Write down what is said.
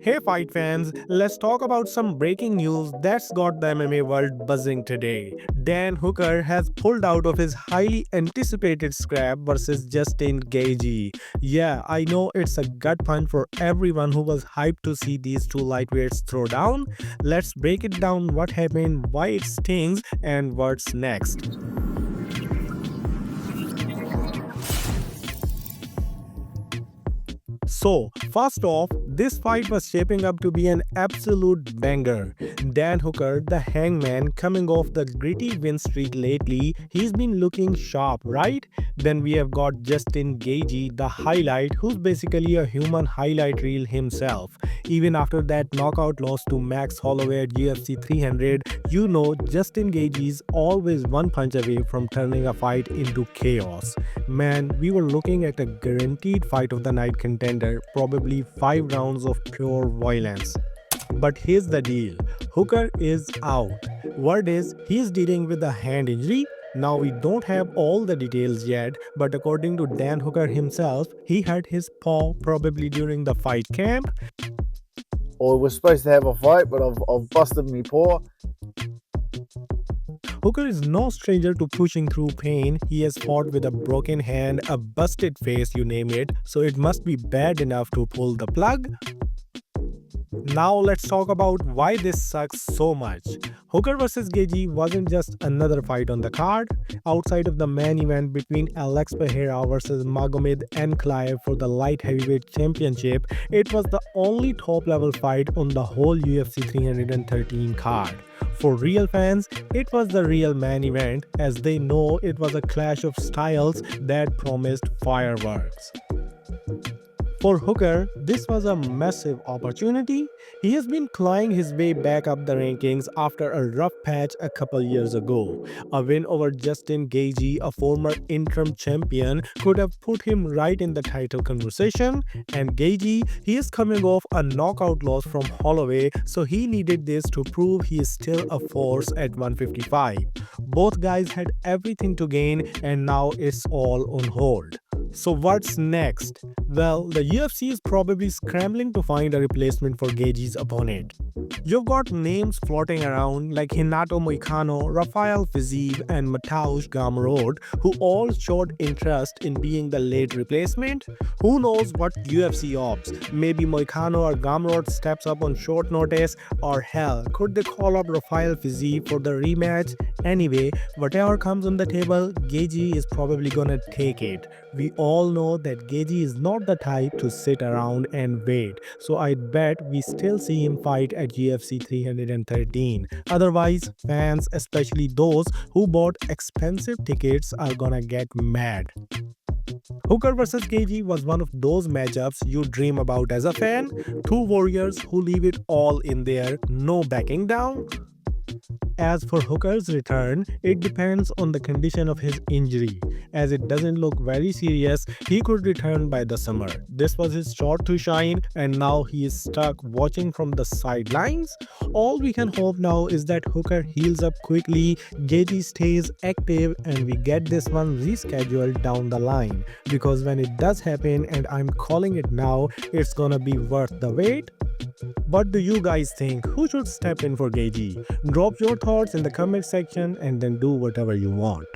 Hey fight fans, let's talk about some breaking news that's got the MMA world buzzing today. Dan Hooker has pulled out of his highly anticipated scrap versus Justin Gaethje. Yeah, I know it's a gut punch for everyone who was hyped to see these two lightweights throw down. Let's break it down: what happened, why it stings, and what's next. So, first off, this fight was shaping up to be an absolute banger. Dan Hooker, the hangman, coming off the gritty win streak lately, he's been looking sharp, right? Then we have got Justin Gaethje, the highlight, who's basically a human highlight reel himself. Even after that knockout loss to Max Holloway at UFC 300, you know Justin Gaethje is always one punch away from turning a fight into chaos. Man, we were looking at a guaranteed fight of the night contender, probably 5 rounds of pure violence. But here's the deal: Hooker is out. Word is he's dealing with a hand injury. Now we don't have all the details yet, but according to Dan Hooker himself, he hurt his paw probably during the fight camp. Or we're supposed to have a fight, but I've busted my paw. Hooker is no stranger to pushing through pain. He has fought with a broken hand, a busted face, you name it, so it must be bad enough to pull the plug. Now let's talk about why this sucks so much. Hooker vs Gaethje wasn't just another fight on the card. Outside of the main event between Alex Pereira vs Magomed Ankalaev for the light heavyweight championship, it was the only top-level fight on the whole UFC 313 card. For real fans, it was the real main event, as they know it was a clash of styles that promised fireworks. For Hooker, this was a massive opportunity. He has been clawing his way back up the rankings after a rough patch a couple years ago. A win over Justin Gaethje, a former interim champion, could have put him right in the title conversation. And Gaethje, he is coming off a knockout loss from Holloway, so he needed this to prove he is still a force at 155. Both guys had everything to gain, and now it's all on hold. So what's next? Well, the UFC is probably scrambling to find a replacement for Gaethje's opponent. You've got names floating around like Renato Moicano, Rafael Fiziev, and Mateusz Gamrot, who all showed interest in being the late replacement. Who knows what UFC opts? Maybe Moicano or Gamrot steps up on short notice, or hell, could they call up Rafael Fiziev for the rematch? Anyway, whatever comes on the table, Gaethje is probably gonna take it. We all know that Gaethje is not the type to sit around and wait, so I'd bet we still see him fight at UFC 313. Otherwise, fans, especially those who bought expensive tickets, are gonna get mad. Hooker vs Gaethje was one of those matchups you dream about as a fan. Two warriors who leave it all in there, no backing down. As for Hooker's return, it depends on the condition of his injury. As it doesn't look very serious, he could return by the summer. This was his shot to shine, and now he is stuck watching from the sidelines. All we can hope now is that Hooker heals up quickly, Gaethje stays active, and we get this one rescheduled down the line. Because when it does happen, and I'm calling it now, it's gonna be worth the wait. What do you guys think? Who should step in for Gaethje? Drop your thoughts in the comment section and then do whatever you want.